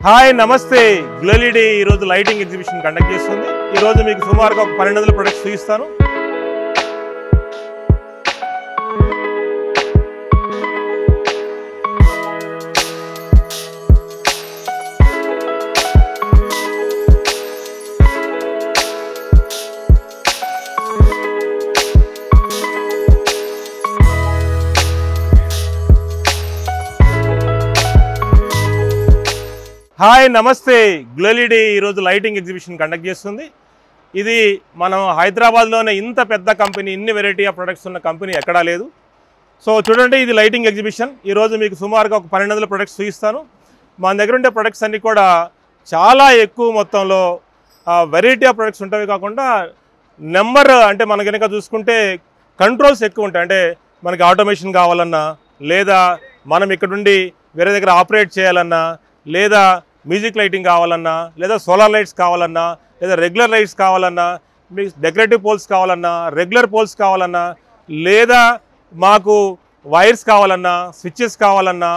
Hi నమస్తే గ్లోలిడీ ఈ రోజు లైటింగ్ ఎగ్జిబిషన్ కండక్ట్ చేస్తుంది। ఈ రోజు మీకు సుమారుగా 1200 ప్రొడక్ట్స్ చూపిస్తాను। హాయ్ నమస్తే గ్లోలిడీ ఈ రోజు లైటింగ్ ఎగ్జిబిషన్ కండక్ట్ చేస్తుంది। ఇది మనం హైదరాబాద్లోనే ఇంత పెద్ద కంపెనీ, ఇన్ని వెరైటీ ఆఫ్ ప్రొడక్ట్స్ ఉన్న కంపెనీ ఎక్కడా లేదు। సో చూడండి, ఇది లైటింగ్ ఎగ్జిబిషన్। ఈరోజు మీకు సుమారుగా 1200 ప్రొడక్ట్స్ చూపిస్తాను। మన దగ్గర ఉండే ప్రొడక్ట్స్ అన్నీ కూడా చాలా ఎక్కువ మొత్తంలో వెరైటీ ఆఫ్ ప్రొడక్ట్స్ ఉంటాయి కాకుండా నెంబర్ అంటే మన కనుక చూసుకుంటే కంట్రోల్స్ ఎక్కువ ఉంటాయి। అంటే మనకి ఆటోమేషన్ కావాలన్నా, లేదా మనం ఇక్కడ నుండి వేరే దగ్గర ఆపరేట్ చేయాలన్నా, లేదా మ్యూజిక్ లైటింగ్ కావాలన్నా, లేదా సోలార్ లైట్స్ కావాలన్నా, లేదా రెగ్యులర్ లైట్స్ కావాలన్నా, మీకు డెకరేటివ్ పోల్స్ కావాలన్నా, రెగ్యులర్ పోల్స్ కావాలన్నా, లేదా మాకు వైర్స్ కావాలన్నా, స్విచ్చెస్ కావాలన్నా,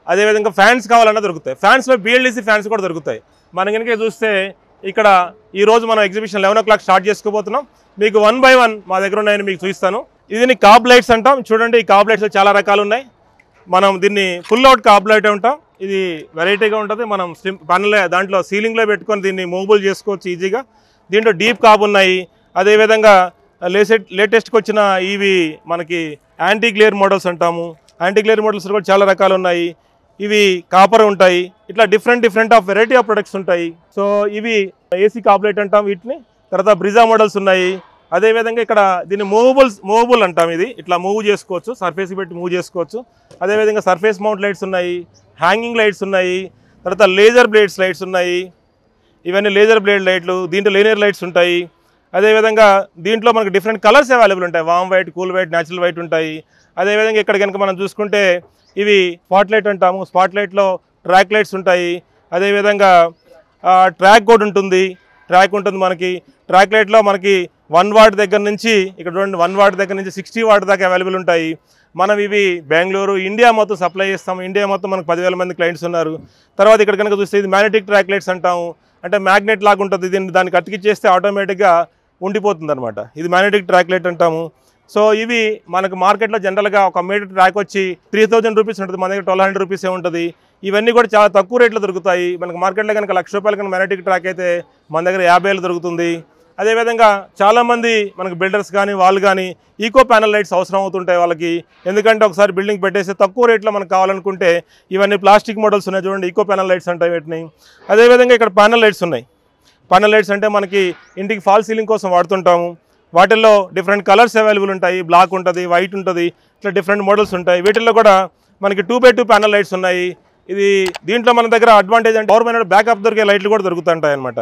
అదేవిధంగా ఫ్యాన్స్ కావాలన్నా దొరుకుతాయి। ఫ్యాన్స్లో బిఎల్డిసి ఫ్యాన్స్ కూడా దొరుకుతాయి। మనం కనుక చూస్తే ఇక్కడ ఈరోజు మనం ఎగ్జిబిషన్ 11 o'clock స్టార్ట్ చేసుకోబోతున్నాం। మీకు 1 by 1 మా దగ్గర ఉన్నాయని మీకు చూపిస్తాను। ఇది కాబ్ లైట్స్ అంటాం। చూడండి, ఈ కాబ్ లైట్స్లో చాలా రకాలు ఉన్నాయి। మనం దీన్ని ఫుల్ అవుట్ కాబ్ లైట్ అంటాం। ఇది వెరైటీగా ఉంటుంది। మనం పనుల దాంట్లో సీలింగ్లో పెట్టుకొని దీన్ని మూవబుల్ చేసుకోవచ్చు ఈజీగా। దీంట్లో డీప్ కాబ్ ఉన్నాయి। అదేవిధంగా లేటెస్ట్కి వచ్చిన ఇవి మనకి యాంటీ గ్లేర్ మోడల్స్ అంటాము। యాంటీ గ్లేర్ మోడల్స్ కూడా చాలా రకాలు ఉన్నాయి। ఇవి కాపర్ ఉంటాయి। ఇట్లా different of variety of products ఉంటాయి। సో ఇవి ఏసీ కాబ్ లైట్ అంటాం వీటిని। తర్వాత బ్రిజా మోడల్స్ ఉన్నాయి। అదేవిధంగా ఇక్కడ దీన్ని మూవబుల్ అంటాం। ఇది ఇట్లా మూవ్ చేసుకోవచ్చు, సర్ఫేస్ పెట్టి మూవ్ చేసుకోవచ్చు। అదేవిధంగా సర్ఫేస్ మౌంట్ లైట్స్ ఉన్నాయి, హ్యాంగింగ్ లైట్స్ ఉన్నాయి, తర్వాత లేజర్ బ్లేడ్స్ లైట్స్ ఉన్నాయి। ఇవన్నీ లేజర్ బ్లేడ్ లైట్లు। దీంట్లో లీనియర్ లైట్స్ ఉంటాయి। అదేవిధంగా దీంట్లో మనకు డిఫరెంట్ కలర్స్ అవైలబుల్ ఉంటాయి। వామ్ white, cool white, natural white ఉంటాయి। అదేవిధంగా ఇక్కడ కనుక మనం చూసుకుంటే ఇవి స్పాట్ లైట్ అంటాము। స్పాట్ లైట్లో ట్రాక్ లైట్స్ ఉంటాయి। అదేవిధంగా ట్రాక్ కూడా ఉంటుంది, మనకి ట్రాక్ లైట్లో మనకి 1 watt దగ్గర నుంచి ఇక్కడ చూడండి 1 watt దగ్గర నుంచి 60 watt దాకా అవైలబుల్ ఉంటాయి। మనం ఇవి బెంగళూరు, ఇండియా మొత్తం సప్లై చేస్తాము। ఇండియా మొత్తం మనకు 10,000 మంది క్లయింట్స్ ఉన్నారు। తర్వాత ఇక్కడ కనుక చూస్తే ఇది మ్యాగ్నెటిక్ ట్రాక్ లైట్స్ అంటాము। అంటే మ్యాగ్నెట్ లాగా ఉంటుంది, దీన్ని దానికి అతికిచ్చేస్తే ఆటోమేటిక్గా ఉండిపోతుంది అనమాట। ఇది మ్యాగ్నెటిక్ ట్రాక్ లైట్ అంటాము। సో ఇవి మనకు మార్కెట్లో జనరల్గా ఒక మీటర్ ట్రాక్ వచ్చి 3000 రూపీస్ ఉంటుంది, మన దగ్గర 1200 రూపీసే ఉంటుంది। ఇవన్నీ కూడా చాలా తక్కువ రేట్లో దొరుకుతాయి। మనకు మార్కెట్లో కనుక ₹1,00,000 కనుక మ్యాగ్నెటిక్ ట్రాక్ అయితే మన దగ్గర 50,000 దొరుకుతుంది। అదేవిధంగా చాలామంది మనకు బిల్డర్స్ కానీ వాళ్ళు కానీ ఈకో ప్యానల్ లైట్స్ అవసరం అవుతుంటాయి వాళ్ళకి। ఎందుకంటే ఒకసారి బిల్డింగ్ పెట్టేసి తక్కువ రేట్లో మనకు కావాలనుకుంటే ఇవన్నీ ప్లాస్టిక్ మోడల్స్ ఉన్నాయి చూడండి, ఈకో ప్యానల్ లైట్స్ అంటాయి వీటిని। అదేవిధంగా ఇక్కడ ప్యానల్ లైట్స్ ఉన్నాయి। ప్యానల్ లైట్స్ అంటే మనకి ఇంటికి ఫాల్ సీలింగ్ కోసం వాడుతుంటాము। వాటిల్లో డిఫరెంట్ కలర్స్ అవైలబుల్ ఉంటాయి। బ్లాక్ ఉంటుంది, వైట్ ఉంటుంది, ఇట్లా డిఫరెంట్ మోడల్స్ ఉంటాయి। వీటిల్లో కూడా మనకి 2x2 ప్యానల్ లైట్స్ ఉన్నాయి। దీంట్లో మన దగ్గర అడ్వాంటేజ్ అంటే పవర్మైన బ్యాకప్ దొరికే లైట్లు కూడా దొరుకుతుంటాయి అనమాట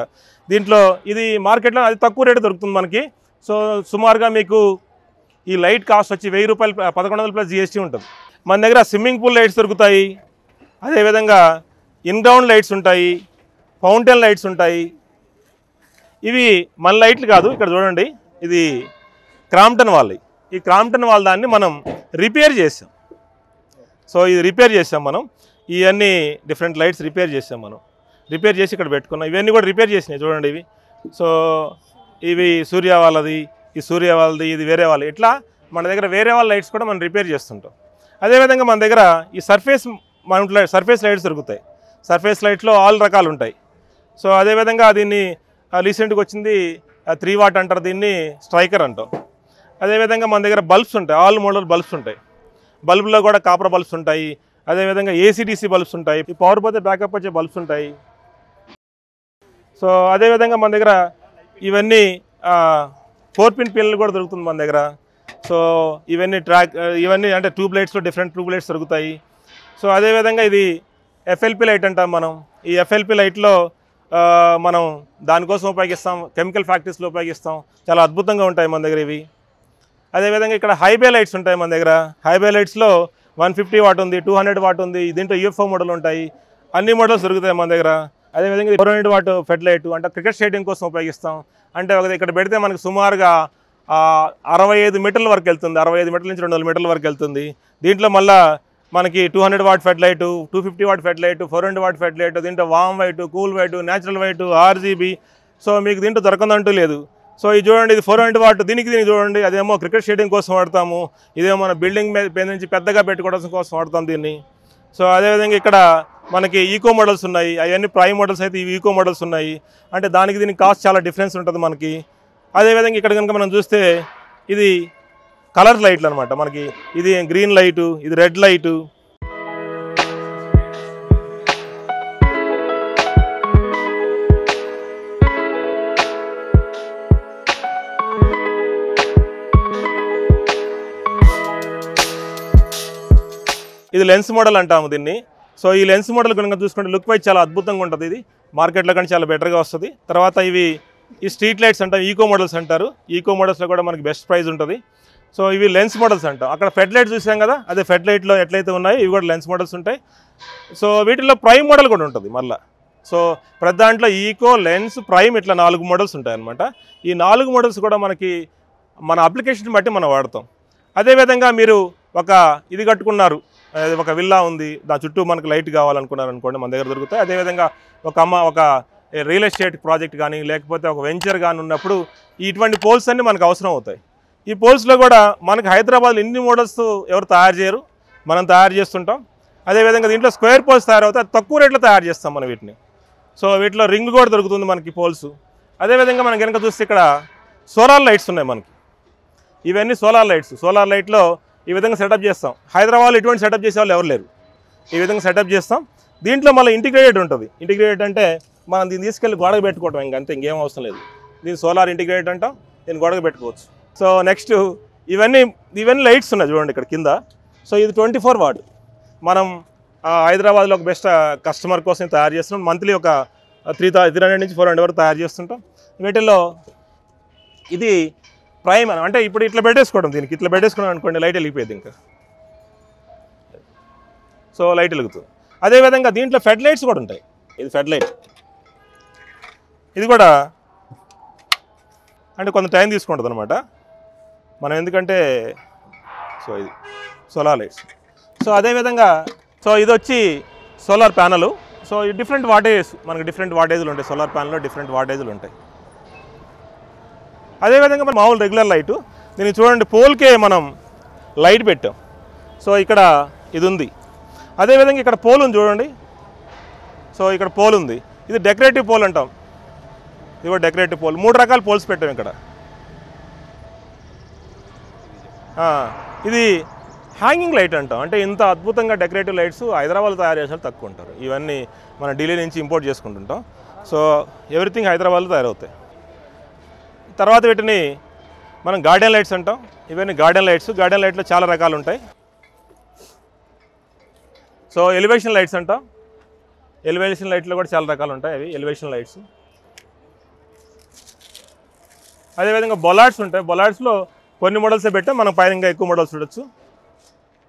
దీంట్లో। ఇది మార్కెట్లో అది తక్కువ రేటు దొరుకుతుంది మనకి। సో సుమారుగా మీకు ఈ లైట్ కాస్ట్ వచ్చి ₹1000, 1100 ప్లస్ GST ఉంటుంది। మన దగ్గర స్విమ్మింగ్ పూల్ లైట్స్ దొరుకుతాయి। అదేవిధంగా ఇన్గ్రౌండ్ లైట్స్ ఉంటాయి, ఫౌంటైన్ లైట్స్ ఉంటాయి। ఇవి మన లైట్లు కాదు, ఇక్కడ చూడండి, ఇది క్రాంప్టన్ వాళ్ళవి। ఈ క్రాంప్టన్ వాళ్ళ దాన్ని మనం రిపేర్ చేసాం। సో ఇది రిపేర్ చేసాం మనం, ఇవన్నీ డిఫరెంట్ లైట్స్ రిపేర్ చేసాం మనం, రిపేర్ చేసి ఇక్కడ పెట్టుకున్నాం। ఇవన్నీ కూడా రిపేర్ చేసినాయి చూడండి ఇవి। సో ఇవి సూర్య వాళ్ళది, ఈ సూర్య వాళ్ళది, ఇది వేరే వాళ్ళు, ఇట్లా మన దగ్గర వేరే వాళ్ళ లైట్స్ కూడా మనం రిపేర్ చేస్తుంటాం। అదేవిధంగా మన దగ్గర ఈ సర్ఫేస్ లైట్స్ దొరుకుతాయి। సర్ఫేస్ లైట్లో ఆల్ రకాలు ఉంటాయి। సో అదేవిధంగా దీన్ని రీసెంట్గా వచ్చింది 3 watt అంటారు, దీన్ని స్ట్రైకర్ అంటాం। అదేవిధంగా మన దగ్గర బల్బ్స్ ఉంటాయి, ఆల్ మోడల్ బల్బ్స్ ఉంటాయి। బల్బ్లో కూడా కాపర్ బల్బ్స్ ఉంటాయి। అదేవిధంగా ACDC బల్బ్స్ ఉంటాయి, ఈ పవర్ పోతే బ్యాకప్ వచ్చే బల్బ్స్ ఉంటాయి। సో అదేవిధంగా మన దగ్గర ఇవన్నీ 4-pin పిల్లలు కూడా దొరుకుతుంది మన దగ్గర। సో ఇవన్నీ అంటే ట్యూబ్ లైట్స్లో డిఫరెంట్ ట్యూబ్ లైట్స్ దొరుకుతాయి। సో అదేవిధంగా ఇది FLP లైట్ అంటాం మనం। ఈ FLP లైట్లో మనం దానికోసం ఉపయోగిస్తాం, కెమికల్ ఫ్యాక్టరీస్లో ఉపయోగిస్తాం, చాలా అద్భుతంగా ఉంటాయి మన దగ్గర ఇవి। అదేవిధంగా ఇక్కడ హైబే లైట్స్ ఉంటాయి మన దగ్గర। హైబే లైట్స్లో 150 watt ఉంది, 200 watt ఉంది, దీంట్లో UFO మోడల్ ఉంటాయి, అన్ని మోడల్స్ దొరుకుతాయి మన దగ్గర। అదేవిధంగా 400 watt ఫెడ్ లైట్ అంటే క్రికెట్ స్టేడియం కోసం ఉపయోగిస్తాం। అంటే ఇక్కడ పెడితే మనకు సుమారుగా 65 మీటర్ల వరకు వెళ్తుంది, 65 మీటర్ల నుంచి 200 మీటర్ల వరకు వెళ్తుంది। దీంట్లో మళ్ళీ మనకి 200 వాట్ ఫెడ్ లైట్, 250 వాట్ ఫెడ్ లైట్, 400 వాట్ ఫెడ్ లైట్, దీంట్లో warm white, cool white, natural white, RGB. So మీకు దీంట్లో దొరకందంటూ లేదు. సో ఇది చూడండి, ఇది 400 వాట్, దీనికి చూడండి, అదేమో క్రికెట్ షేడింగ్ కోసం వాడతాము, ఇదేమో మన బిల్డింగ్ మీద నుంచి పెద్దగా పెట్టుకోవడం కోసం వాడతాం దీన్ని. సో అదేవిధంగా ఇక్కడ మనకి ఈకో మోడల్స్ ఉన్నాయి, అవన్నీ ప్రైమ్ మోడల్స్ అయితే ఇవి ఈకో మోడల్స్ ఉన్నాయి. అంటే దానికి దీనికి కాస్ట్ చాలా డిఫరెన్స్ ఉంటుంది మనకి. అదేవిధంగా ఇక్కడ కనుక మనం చూస్తే ఇది కలర్ లైట్లు అనమాట. మనకి ఇది గ్రీన్ లైటు, ఇది రెడ్ లైటు. ఇది లెన్స్ మోడల్ అంటాము దీన్ని. సో ఈ లెన్స్ మోడల్ కనుక చూసుకుంటే లుక్ వైజ్ చాలా అద్భుతంగా ఉంటుంది. ఇది మార్కెట్లో కానీ చాలా బెటర్గా వస్తుంది. తర్వాత ఈ స్ట్రీట్ లైట్స్ అంటారు, ఈకో మోడల్స్ అంటారు. ఈకో మోడల్స్లో కూడా మనకి బెస్ట్ ప్రైస్ ఉంటుంది. సో ఇవి లెన్స్ మోడల్స్ అంటాం. అక్కడ ఫెడ్ లైట్ చూసాం కదా, అదే ఫెడ్ లైట్లో ఎట్లయితే ఉన్నాయో ఇవి కూడా లెన్స్ మోడల్స్ ఉంటాయి. సో వీటిలో ప్రైమ్ మోడల్ కూడా ఉంటుంది మళ్ళీ. సో ప్రతి దాంట్లో ఈకో, లెన్స్, ప్రైమ్ ఇట్లా 4 మోడల్స్ ఉంటాయి అనమాట. ఈ 4 మోడల్స్ కూడా మనకి మన అప్లికేషన్ బట్టి మనం వాడతాం. అదేవిధంగా మీరు ఒక ఇది కట్టుకున్నారు, ఒక విల్లా ఉంది, దాని చుట్టూ మనకు లైట్ కావాలనుకున్నారు అనుకోండి, మన దగ్గర దొరుకుతాయి. అదేవిధంగా ఒక రియల్ ఎస్టేట్ ప్రాజెక్ట్ కానీ లేకపోతే ఒక వెంచర్ కానీ ఉన్నప్పుడు ఇటువంటి పోల్స్ అన్నీ మనకు అవసరం అవుతాయి. ఈ పోల్స్లో కూడా మనకి హైదరాబాద్లో ఇన్ని మోడల్స్ ఎవరు తయారు చేయరు, మనం తయారు చేస్తుంటాం. అదేవిధంగా దీంట్లో స్క్వేర్ పోల్స్ తయారవుతాయి, అది తక్కువ రేట్లో తయారు చేస్తాం మనం వీటిని. సో వీటిలో రింగ్ కూడా దొరుకుతుంది మనకి పోల్స్. అదేవిధంగా మనం కనుక చూస్తే ఇక్కడ సోలార్ లైట్స్ ఉన్నాయి మనకి. ఇవన్నీ సోలార్ లైట్స్. సోలార్ లైట్లో ఈ విధంగా సెటప్ చేస్తాం. హైదరాబాద్లో ఇటువంటి సెటప్ చేసే వాళ్ళు ఎవరు లేరు. ఈ విధంగా సెటప్ చేస్తాం. దీంట్లో మళ్ళీ ఇంటిగ్రేటెడ్ ఉంటుంది. ఇంటిగ్రేటెడ్ అంటే మనం దీన్ని తీసుకెళ్ళి గోడకు పెట్టుకోవటం, ఇంకంతే, ఇంకేం అవసరం లేదు. దీన్ని సోలార్ ఇంటిగ్రేటెడ్ అంటాం, దీన్ని గోడకు పెట్టుకోవచ్చు. సో నెక్స్ట్ ఇవన్నీ లైట్స్ ఉన్నాయి చూడండి ఇక్కడ కింద. సో ఇది 24 వాట్. మనం హైదరాబాద్లో ఒక బెస్ట్ కస్టమర్ కోసం తయారు చేస్తున్నాం. మంత్లీ ఒక 300 నుంచి 400 వరకు తయారు చేస్తుంటాం. వీటిల్లో ఇది ప్రైమ్ అంటే ఇప్పుడు ఇట్లా పెట్టేసుకోవడం, దీనికి ఇట్లా పెట్టేసుకున్నాం అనుకోండి, లైట్ వెలిగిపోయింది ఇంకా. సో లైట్ వెలుగుతుంది. అదేవిధంగా దీంట్లో ఫెడ్ లైట్స్ కూడా ఉంటాయి. ఇది ఫెడ్ లైట్. ఇది కూడా అంటే కొంత టైం తీసుకుంటుంది అనమాట మనం, ఎందుకంటే సో ఇది సోలార్ లైట్స్. సో అదేవిధంగా ఇది వచ్చి సోలార్ ప్యానలు. సో ఈ డిఫరెంట్ వాటేజెస్, మనకి డిఫరెంట్ వాటేజ్లు ఉంటాయి. సోలార్ ప్యానల్లో డిఫరెంట్ వాటేజ్లు ఉంటాయి. అదేవిధంగా మనం మామూలు రెగ్యులర్ లైటు, దీన్ని చూడండి పోల్కే మనం లైట్ పెట్టాం. సో ఇక్కడ ఇది ఉంది. అదేవిధంగా ఇక్కడ పోల్ ఉంది చూడండి. సో ఇక్కడ పోల్ ఉంది. ఇది డెకరేటివ్ పోల్ అంటాం. ఇది కూడా డెకరేటివ్ పోల్. 3 రకాల పోల్స్ పెట్టాం ఇక్కడ. ఇది హ్యాంగింగ్ లైట్ అంటాం. అంటే ఇంత అద్భుతంగా డెకరేటివ్ లైట్స్ హైదరాబాద్లో తయారు చేసిన తక్కువ ఉంటారు. ఇవన్నీ మనం ఢిల్లీ నుంచి ఇంపోర్ట్ చేసుకుంటుంటాం. సో ఎవ్రీథింగ్ హైదరాబాద్లో తయారవుతాయి. తర్వాత వీటిని మనం గార్డెన్ లైట్స్ అంటాం. ఇవన్నీ గార్డెన్ లైట్స్. గార్డెన్ లైట్లో చాలా రకాలు ఉంటాయి. సో ఎలివేషన్ లైట్స్ అంటాం. ఎలివేషన్ లైట్లో కూడా చాలా రకాలు ఉంటాయి. అవి ఎలివేషన్ లైట్స్. అదేవిధంగా బొలాడ్స్ ఉంటాయి. బొలాడ్స్లో కొన్ని మోడల్సే పెట్టాం, మనం పైన ఇంకా ఎక్కువ మోడల్స్ చూడొచ్చు.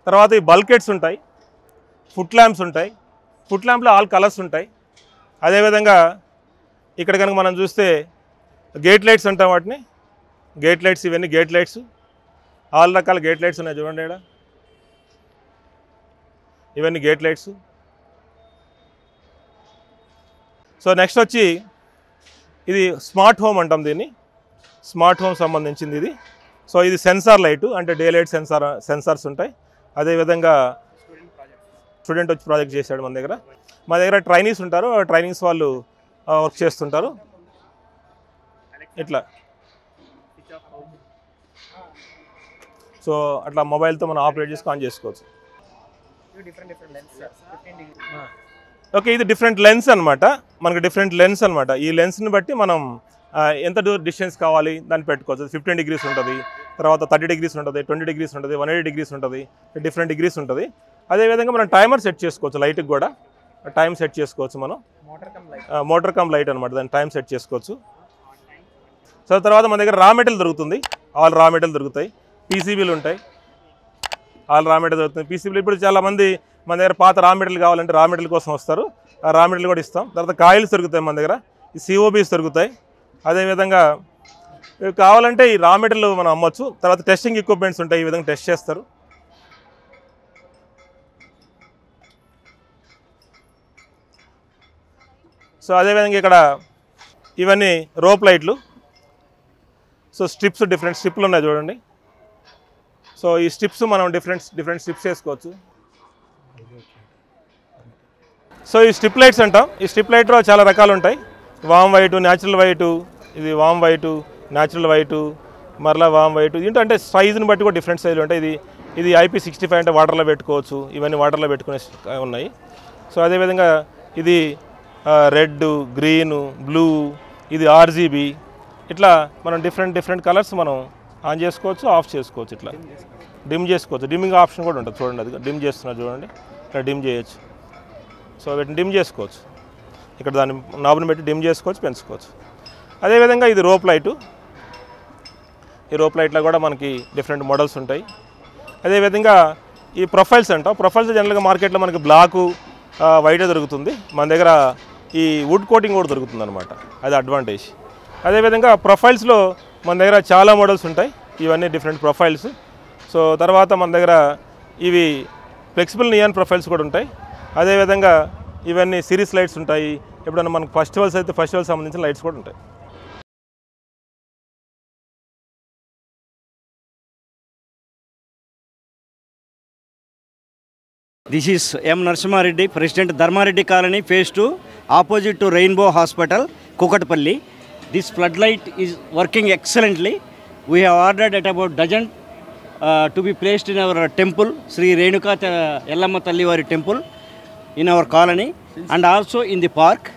తర్వాత ఈ బల్కెట్స్ ఉంటాయి, ఫుట్ ల్యాంప్స్ ఉంటాయి. ఫుట్ ల్యాంప్లో ఆల్ కలర్స్ ఉంటాయి. అదేవిధంగా ఇక్కడ కనుక మనం చూస్తే గేట్ లైట్స్ అంటాం వాటిని. గేట్ లైట్స్, ఇవన్నీ గేట్ లైట్స్. ఆల్ రకాల గేట్ లైట్స్ ఉన్నాయి చూడండి ఇక్కడ. ఇవన్నీ గేట్ లైట్స్. సో నెక్స్ట్ వచ్చి ఇది స్మార్ట్ హోమ్ అంటాం దీన్ని. స్మార్ట్ హోమ్ సంబంధించింది ఇది. సో ఇది సెన్సార్ లైటు, అంటే డే లైట్ సెన్సార్స్ ఉంటాయి. అదేవిధంగా స్టూడెంట్ వచ్చి ప్రాజెక్ట్ చేశాడు మన దగ్గర. మా దగ్గర ట్రైనీస్ ఉంటారు, ట్రైనింగ్స్ వాళ్ళు వర్క్ చేస్తుంటారు. ఇట్లా సో అట్లా మొబైల్తో మనం ఆపరేట్ చేసి ఆన్ చేసుకోవచ్చు. ఓకే, ఇది డిఫరెంట్ లెన్స్ అనమాట. మనకి డిఫరెంట్ లెన్స్ అనమాట. ఈ లెన్స్ని బట్టి మనం ఎంత డిస్టెన్స్ కావాలి దాన్ని పెట్టుకోవచ్చు. 15 degrees ఉంటుంది, తర్వాత 30 degrees ఉంటుంది, 20 degrees ఉంటుంది, 180 degrees ఉంటుంది, డిఫరెంట్ డిగ్రీస్ ఉంటుంది. అదేవిధంగా మనం టైమర్ సెట్ చేసుకోవచ్చు. లైట్కి కూడా టైం సెట్ చేసుకోవచ్చు మనం. మోటార్ కమ్ లైట్ అనమాట, దాన్ని టైం సెట్ చేసుకోవచ్చు. సో తర్వాత మన దగ్గర రా మెటీరియల్ దొరుకుతుంది. ఆల్ రా మెటీరియల్ దొరుకుతాయి. పీసీబీలు ఉంటాయి. ఆల్ రా మెటీరియల్ దొరుకుతుంది. పీసీబీలు ఇప్పుడు చాలామంది మన దగ్గర పాత రా మెటీరియల్ కావాలంటే రా మెటీరియల్ కోసం వస్తారు. ఆ రా మెటీరియల్ కూడా ఇస్తాం. తర్వాత కాయిల్స్ దొరుకుతాయి మన దగ్గర. ఈ సిఓబీస్ దొరుకుతాయి. అదేవిధంగా కావాలంటే ఈ రా మెటీరియల్ మనం అమ్మొచ్చు. తర్వాత టెస్టింగ్ ఎక్విప్మెంట్స్ ఉంటాయి, ఈ విధంగా టెస్ట్ చేస్తారు. సో అదేవిధంగా ఇక్కడ ఇవన్నీ రోప్ లైట్లు. సో స్ట్రిప్స్ డిఫరెంట్ స్ట్రిప్లు ఉన్నాయి చూడండి. సో ఈ స్ట్రిప్స్ మనం డిఫరెంట్ స్ట్రిప్స్ వేసుకోవచ్చు. సో ఈ స్ట్రిప్ లైట్స్ అంటాం. ఈ స్ట్రిప్ లైట్లో చాలా రకాలు ఉంటాయి. వామ్ వైటు, న్యాచురల్ వైటు, ఇది వామ్ వైటు, న్యాచురల్ వైటు, మరలా వామ్ వైటు. ఏంటంటే సైజుని బట్టి కూడా డిఫరెంట్ సైజులు ఉంటాయి. ఇది IP65 అంటే వాటర్లో పెట్టుకోవచ్చు. ఇవన్నీ వాటర్లో పెట్టుకునే ఉన్నాయి. సో అదేవిధంగా ఇది రెడ్, గ్రీను, బ్లూ, ఇది RGB. ఇట్లా మనం డిఫరెంట్ కలర్స్ మనం ఆన్ చేసుకోవచ్చు, ఆఫ్ చేసుకోవచ్చు. ఇట్లా డిమ్ చేసుకోవచ్చు. డిమ్మింగ్ ఆప్షన్ కూడా ఉంటుంది చూడండి. అది డిమ్ చేస్తున్నారు చూడండి. ఇట్లా డిమ్ చేయొచ్చు. సో వీటిని డిమ్ చేసుకోవచ్చు. ఇక్కడ దాన్ని నాబ్ని పెట్టి డిమ్ చేసుకోవచ్చు, పెంచుకోవచ్చు. అదేవిధంగా ఇది రోప్ లైటు. ఈ రోప్ లైట్లో కూడా మనకి డిఫరెంట్ మోడల్స్ ఉంటాయి. అదేవిధంగా ఈ ప్రొఫైల్స్ అంటాం. ప్రొఫైల్స్ జనరల్గా మార్కెట్లో మనకి బ్లాకు, వైటే దొరుకుతుంది. మన దగ్గర ఈ వుడ్ కోటింగ్ కూడా దొరుకుతుంది అనమాట. అది అడ్వాంటేజ్. అదేవిధంగా ప్రొఫైల్స్లో మన దగ్గర చాలా మోడల్స్ ఉంటాయి. ఇవన్నీ డిఫరెంట్ ప్రొఫైల్స్. సో తర్వాత మన దగ్గర ఇవి ఫ్లెక్సిబుల్ నియాన్ ప్రొఫైల్స్ కూడా ఉంటాయి. అదేవిధంగా ఇవన్నీ సిరీస్ లైట్స్ ఉంటాయి. ఎప్పుడన్నా మనకు ఫెస్టివల్స్ అయితే ఫెస్టివల్ సంబంధించిన లైట్స్ కూడా ఉంటాయి. This is M. Narasimha Reddy, President Dharmareddy Colony, Phase 2, opposite to Rainbow Hospital, Kukatpalli. This floodlight is working excellently. We have ordered at about dozen to be placed in our temple, Sri Renuka Yellamma Tallivari temple in our colony and also in the park.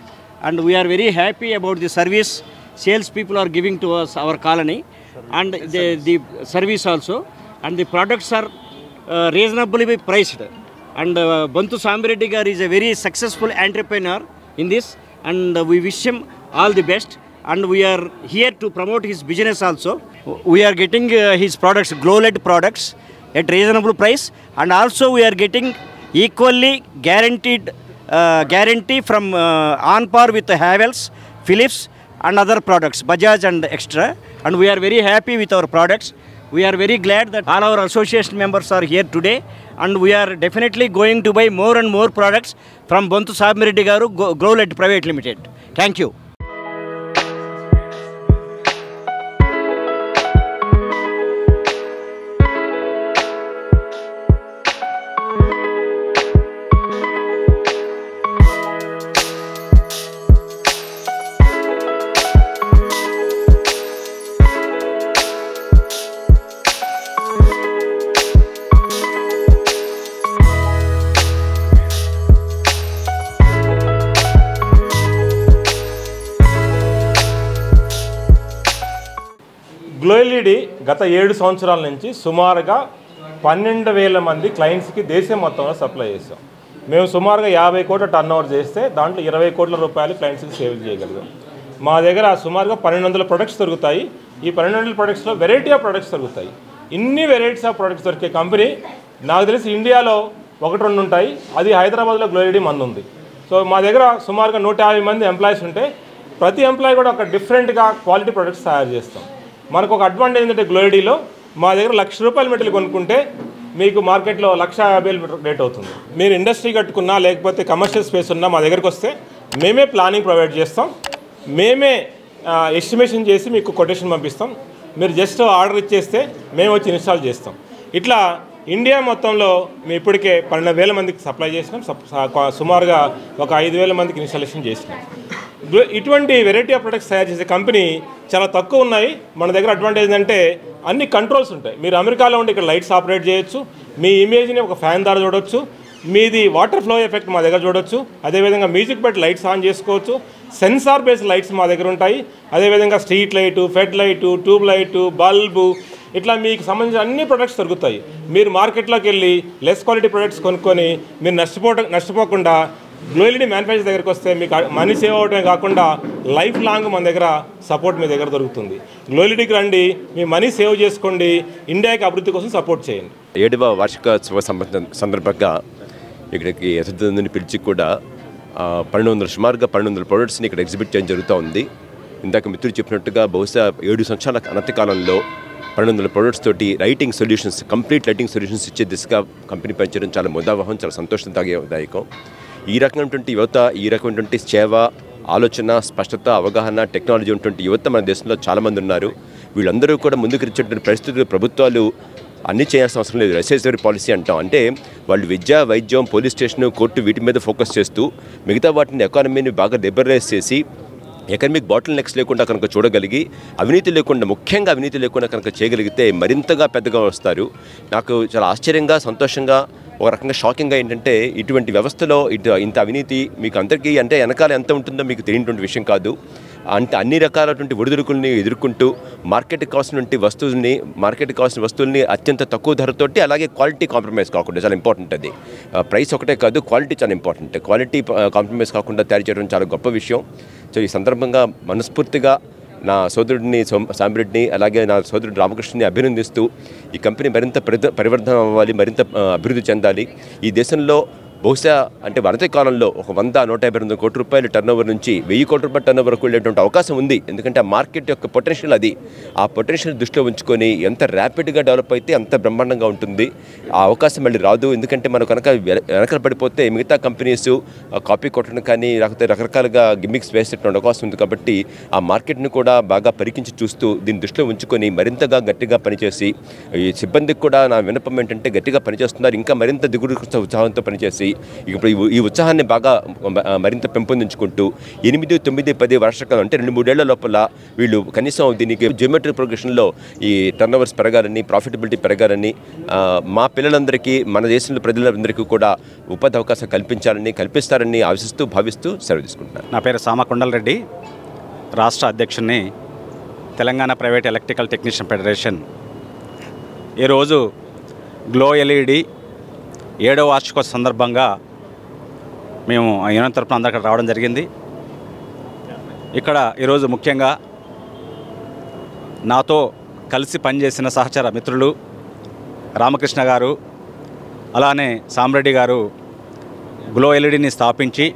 And we are very happy about the service sales people are giving to us, our colony, and the service also. And the products are reasonably priced. And Bantu Samireddy Garu is a very successful entrepreneur in this, and we wish him all the best. And we are here to promote his business also. We are getting his products, glow-LED products, at reasonable price, and also we are getting equally guarantee from on par with Havells, Philips, and other products, Bajaj and extra. And we are very happy with our products. We are very glad that all our association members are here today, and we are definitely going to buy more and more products from Bantu Samireddy Garu glow-LED Private Limited. Thank you. Glow LED గత 7 సంవత్సరాల నుంచి సుమారుగా 12,000 మంది క్లయింట్స్కి దేశం మొత్తంలో supply చేస్తాం. మేము సుమారుగా 50 కోట్ల టర్న్ ఓవర్ చేస్తే దాంట్లో 20 కోట్ల రూపాయలు క్లయింట్స్కి సేవ్ చేయగలిగాం. మా దగ్గర సుమారుగా 1200 ప్రొడక్ట్స్ దొరుకుతాయి. ఈ 1200 ప్రొడక్ట్స్లో వెరైటీ ఆఫ్ ప్రొడక్ట్స్ దొరుకుతాయి. ఇన్ని వెరైటీస్ ఆఫ్ ప్రొడక్ట్స్ దొరికే కంపెనీ నాకు తెలిసి ఇండియాలో 1-2 ఉంటాయి. అది హైదరాబాద్లో గ్లో ఎల్ఈడి మంది ఉంది. సో మా దగ్గర సుమారుగా 150 మంది ఎంప్లాయీస్ ఉంటే ప్రతి ఎంప్లాయీ కూడా ఒక డిఫరెంట్గా క్వాలిటీ ప్రొడక్ట్స్ తయారు చేస్తాం. మనకు ఒక అడ్వాంటేజ్ ఏంటంటే గ్లో ఎల్ఈడిలో మా దగ్గర ₹1,00,000 మెటీరియల్ కొనుక్కుంటే మీకు మార్కెట్లో 1,50,000 రేట్ అవుతుంది. మీరు ఇండస్ట్రీ కట్టుకున్నా లేకపోతే కమర్షియల్ స్పేస్ ఉన్నా మా దగ్గరికి వస్తే మేమే ప్లానింగ్ ప్రొవైడ్ చేస్తాం. మేమే ఎస్టిమేషన్ చేసి మీకు కొటేషన్ పంపిస్తాం. మీరు జస్ట్ ఆర్డర్ ఇచ్చేస్తే మేము వచ్చి ఇన్స్టాల్ చేస్తాం. ఇట్లా ఇండియా మొత్తంలో మేము ఇప్పటికే 12,000 మందికి సప్లై చేసినాం. సుమారుగా ఒక 5,000 మందికి ఇన్స్టాలేషన్ చేసినాం. ఇటువంటి వెరైటీ ఆఫ్ ప్రొడక్ట్స్ తయారు చేసే కంపెనీ చాలా తక్కువ ఉన్నాయి. మన దగ్గర అడ్వాంటేజ్ ఏంటంటే అన్ని కంట్రోల్స్ ఉంటాయి. మీరు అమెరికాలో ఉండి ఇక్కడ లైట్స్ ఆపరేట్ చేయొచ్చు. మీ ఇమేజ్ని ఒక ఫ్యాన్ ద్వారా చూడొచ్చు. మీది వాటర్ ఫ్లో ఎఫెక్ట్ మా దగ్గర చూడొచ్చు. అదేవిధంగా మ్యూజిక్ పెట్టి లైట్స్ ఆన్ చేసుకోవచ్చు. సెన్సార్ బేస్డ్ లైట్స్ మా దగ్గర ఉంటాయి. అదేవిధంగా street light, fed light, tube light, bulb, ఇట్లా మీకు సంబంధించిన అన్ని ప్రొడక్ట్స్ దొరుకుతాయి. మీరు మార్కెట్లోకి వెళ్ళి లెస్ క్వాలిటీ ప్రొడక్ట్స్ కొనుక్కొని మీరు నష్టపోకుండా గ్లో ఎల్ఈడి మ్యానుఫ్యాక్చర్ దగ్గరికి వస్తే మీకు మనీ సేవ్ అవడమే కాకుండా లైఫ్ లాంగ్ మన దగ్గర సపోర్ట్ మీ దగ్గర దొరుకుతుంది. గ్లో ఎల్ఈడికి రండి, మీ మనీ సేవ్ చేసుకోండి, ఇండియాకి అభివృద్ధి కోసం సపోర్ట్ చేయండి. 7వ వార్షికోత్సవ సందర్భంగా ఇక్కడికి ఎసరిని పిలిచి కూడా 1200 సుమారుగా 1200 ప్రొడక్ట్స్ని ఇక్కడ ఎగ్జిబిట్ చేయడం జరుగుతూ ఉంది. ఇందాక మిత్రులు చెప్పినట్టుగా బహుశా 7 సంవత్సరాల అనతి కాలంలో 1200 ప్రొడక్ట్స్ తోటి lighting solutions, complete lighting solutions ఇచ్చే దిశగా కంపెనీ పనిచేయడం చాలా ముదావహం, చాలా సంతోషదాయకం. ఈ రకమైనటువంటి యువత, ఈ రకమైనటువంటి సేవ ఆలోచన, స్పష్టత, అవగాహన, టెక్నాలజీ ఉన్నటువంటి యువత మన దేశంలో చాలామంది ఉన్నారు. వీళ్ళందరూ కూడా ముందుకు ఇచ్చేటువంటి పరిస్థితులు ప్రభుత్వాలు అన్నీ చేయాల్సిన అవసరం లేదు. రెసెసివరీ పాలసీ అంటాం. అంటే వాళ్ళు విద్య, వైద్యం, పోలీస్ స్టేషను, కోర్టు వీటి మీద ఫోకస్ చేస్తూ మిగతా వాటిని ఎకానమీని బాగా లిబరలైజ్ చేసి ఎకనమిక్ బాటిల్ నెక్స్ లేకుండా కనుక చూడగలిగి ముఖ్యంగా అవినీతి లేకుండా కనుక చేయగలిగితే మరింతగా పెద్దగా వస్తారు. నాకు చాలా ఆశ్చర్యంగా, సంతోషంగా, ఒక రకంగా షాకింగ్గా ఏంటంటే ఇటువంటి వ్యవస్థలో ఇంత అవినీతి మీకు అందరికీ అంటే వెనకాల ఎంత ఉంటుందో మీకు తెలియనటువంటి విషయం కాదు. అంటే అన్ని రకాలటువంటి ఒడిదుడుకుల్ని ఎదుర్కొంటూ మార్కెట్ కావాల్సిన వస్తువుల్ని అత్యంత తక్కువ ధరతోటి, అలాగే క్వాలిటీ కాంప్రమైజ్ కాకుండా, చాలా ఇంపార్టెంట్ అది. ప్రైస్ ఒకటే కాదు, క్వాలిటీ చాలా ఇంపార్టెంట్. క్వాలిటీ కాంప్రమైజ్ కాకుండా తయారు చేయడం చాలా గొప్ప విషయం. సో ఈ సందర్భంగా మనస్ఫూర్తిగా నా సోదరుడిని సాంబిరెడ్డిని, అలాగే నా సోదరుడు రామకృష్ణని అభినందిస్తూ ఈ కంపెనీ మరింత పరివర్ధన అవ్వాలి, మరింత అభివృద్ధి చెందాలి. ఈ దేశంలో బహుశా అంటే వరద కాలంలో ఒక 100-152 కోట్ల రూపాయల టర్నోవర్ నుంచి 1000 కోట్ల రూపాయల టర్నోవర్ వెళ్ళేటువంటి అవకాశం ఉంది. ఎందుకంటే ఆ మార్కెట్ యొక్క పొటెన్షియల్ అది. ఆ పొటెన్షియల్ దృష్టిలో ఉంచుకొని ఎంత ర్యాపిడ్గా డెవలప్ అయితే అంత బ్రహ్మాండంగా ఉంటుంది. ఆ అవకాశం మళ్ళీ రాదు. ఎందుకంటే మనం కనుక వెనకల పడిపోతే మిగతా కంపెనీస్ కాపీ కొట్టడం కానీ, లేకపోతే రకరకాలుగా గిమ్మిక్స్ వేసేటువంటి అవకాశం ఉంది. కాబట్టి ఆ మార్కెట్ని కూడా బాగా పరికించి చూస్తూ దీన్ని దృష్టిలో ఉంచుకొని మరింతగా గట్టిగా పనిచేసి, ఈ సిబ్బందికి కూడా నా విన్నపం ఏంటంటే గట్టిగా పనిచేస్తున్నారు, ఇంకా మరింత దిగుడు ఉత్సాహంతో పనిచేసి ఇప్పుడు ఈ ఉత్సాహాన్ని బాగా మరింత పెంపొందించుకుంటూ 8, 9, 10 వర్షకాలం అంటే 2-3 ఏళ్ల లోపల వీళ్ళు కనీసం దీనికి జియోమెట్రిక్ ప్రోగ్రెషన్లో ఈ టర్నోవర్స్ పెరగాలని, ప్రాఫిటబిలిటీ పెరగాలని, మా పిల్లలందరికీ, మన దేశంలో ప్రజలందరికీ కూడా ఉపాధి అవకాశం కల్పిస్తారని ఆశిస్తూ భావిస్తూ సెలవు తీసుకుంటున్నాను. నా పేరు సామ కొండలరెడ్డి, రాష్ట్ర అధ్యక్షుడిని, Telangana private electrical technician federation. ఈరోజు గ్లో ఎల్ఈడి 7వ వార్షికోత్సవ సందర్భంగా మేము యూనియన్ తరఫున అందరికీ రావడం జరిగింది. ఇక్కడ ఈరోజు ముఖ్యంగా నాతో కలిసి పనిచేసిన సహచర మిత్రులు రామకృష్ణ గారు, అలానే సాంబరెడ్డి గారు గ్లో ఎల్ఈడిని స్థాపించి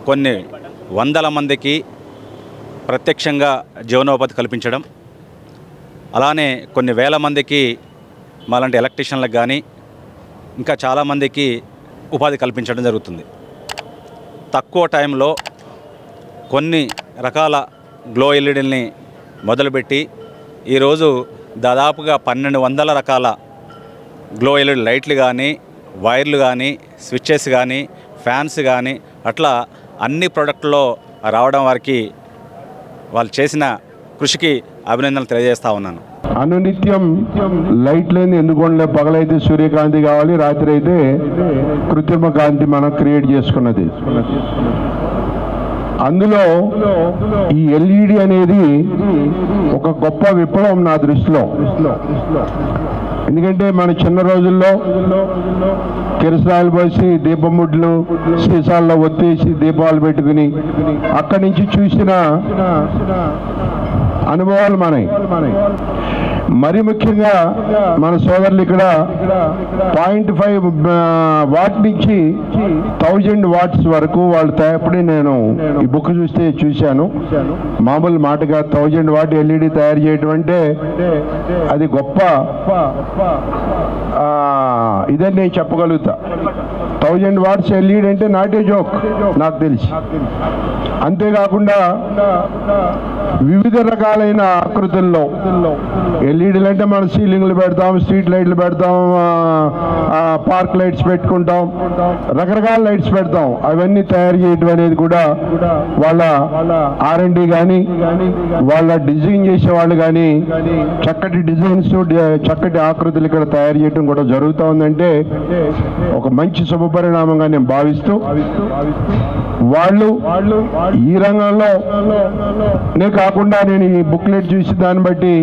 కొన్ని వందల మందికి ప్రత్యక్షంగా జీవనోపాధి కల్పించడం, అలానే కొన్ని వేల మందికి మాలాంటి ఎలక్ట్రీషియన్లకు కానీ ఇంకా చాలామందికి ఉపాధి కల్పించడం జరుగుతుంది. తక్కువ టైంలో కొన్ని రకాల గ్లో ఎల్ఈడీల్ని మొదలుపెట్టి ఈరోజు దాదాపుగా 1200 రకాల గ్లో ఎల్ఈడి లైట్లు కానీ, వైర్లు కానీ, స్విచ్చెస్ కానీ, ఫ్యాన్స్ కానీ, అట్లా అన్ని ప్రోడక్ట్లో రావడం వారికి వాళ్ళు చేసిన కృషికి అభినందనలు తెలియజేస్తూ ఉన్నాను. అనునిత్యం లైట్ లేని ఎందుకోండి, పగలైతే సూర్యకాంతి కావాలి, రాత్రి అయితే కృత్రిమ కాంతి మనం క్రియేట్ చేసుకున్నది. అందులో ఈ ఎల్ఈడి అనేది ఒక గొప్ప విప్లవం నా దృష్టిలో. ఎందుకంటే మన చిన్న రోజుల్లో కిరసనాయిలు పోసి దీపముడ్లు సీసాల్లో ఒత్తేసి దీపాలు పెట్టుకుని అక్కడి నుంచి చూసిన అనుభవాలు మనవి. మరి ముఖ్యంగా మన సోదరులు ఇక్కడ 0.5 వాట్ నుంచి 1000 వాట్స్ వరకు వాళ్ళు తయారుపడి, నేను ఈ బుక్ చూస్తే చూశాను. మామూలు మాటగా 1000 వాట్ ఎల్ఈడి తయారు చేయడం అంటే అది గొప్ప ఇదని నేను చెప్పగలుగుతా. 1000 వాట్స్ ఎల్ఈడి అంటే నాట్ ఏ జోక్ నాకు తెలిసి. అంతేకాకుండా వివిధ రకాలైన ఆకృతుల్లో ఎల్ఈడీలు అంటే మనం సీలింగ్లు పెడతాం, స్ట్రీట్ లైట్లు పెడతాం, పార్క్ లైట్స్ పెట్టుకుంటాం, రకరకాల లైట్స్ పెడతాం. అవన్నీ తయారు చేయడం అనేది కూడా వాళ్ళ R&D కానీ, వాళ్ళ డిజైన్ చేసే వాళ్ళు కానీ చక్కటి డిజైన్స్, చక్కటి ఆకృతులు ఇక్కడ తయారు చేయడం కూడా జరుగుతూ ఉందంటే ఒక మంచి శుభపరిణామంగా నేను భావిస్తూ, వాళ్ళు ఈ రంగంలోనే కాకుండా నేను ఈ బుక్లెట్ చూసి దాన్ని బట్టి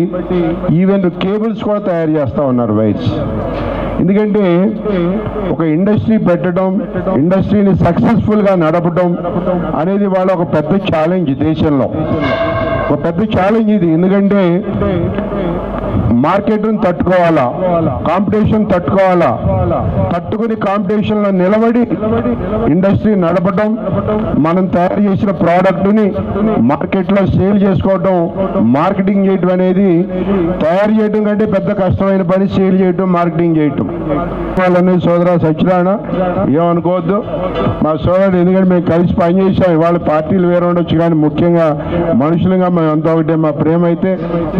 ఈవెన్ కేబుల్స్ కూడా తయారు చేస్తూ ఉన్నారు, వైర్స్. ఎందుకంటే ఒక ఇండస్ట్రీ పెట్టడం, ఇండస్ట్రీని సక్సెస్ఫుల్గా నడపడం అనేది వాళ్ళ ఒక పెద్ద ఛాలెంజ్. దేశంలో ఒక పెద్ద ఛాలెంజ్ ఇది. ఎందుకంటే మార్కెట్ను తట్టుకోవాలా, కాంపిటీషన్ తట్టుకోవాలా, తట్టుకుని కాంపిటీషన్లో నిలబడి ఇండస్ట్రీ నడపడం, మనం తయారు చేసిన ప్రోడక్ట్ని మార్కెట్లో సేల్ చేసుకోవడం, మార్కెటింగ్ చేయటం అనేది తయారు చేయటం కంటే పెద్ద కష్టమైన పని సేల్ చేయటం, మార్కెటింగ్ చేయటం. వాళ్ళని సోదరా సత్యనారాయణ ఏమనుకోవద్దు, మా సోదరుడు, ఎందుకంటే మేము కలిసి పనిచేసాం. వాళ్ళ పార్టీలు వేరే ఉండొచ్చు కానీ ముఖ్యంగా మనుషులుగా మేమంతా ఒకటే. మా ప్రేమ అయితే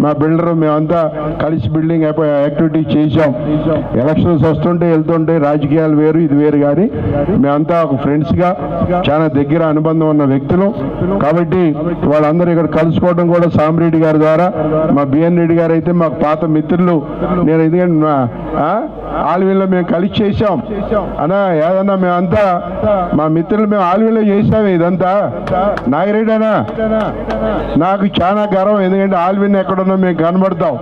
మా బిల్డర్ మేమంతా కలిసి బిల్డింగ్ యాక్టివిటీ చేసాం. ఎలక్షన్స్ వస్తుంటే వెళ్తుంటే రాజకీయాలు వేరు, ఇది వేరు, కానీ మేమంతా ఒక ఫ్రెండ్స్గా చాలా దగ్గర అనుబంధం ఉన్న వ్యక్తులు. కాబట్టి వాళ్ళందరూ ఇక్కడ కలుసుకోవడం కూడా సామిరెడ్డి గారి ద్వారా, మా బిఎన్ రెడ్డి గారు అయితే మాకు పాత మిత్రులు. నేను ఎందుకంటే ఆల్వీల్లో మేము కలిసి చేసాం అన్నా, ఏదన్నా మేమంతా మా మిత్రులు మేము ఆల్వీల్లో చేసాము ఇదంతా. నాగిరెడ్డి అన్నా నాకు చాలా గర్వం, ఎందుకంటే ఆల్వీని ఎక్కడున్నా మేము కనబడతాం.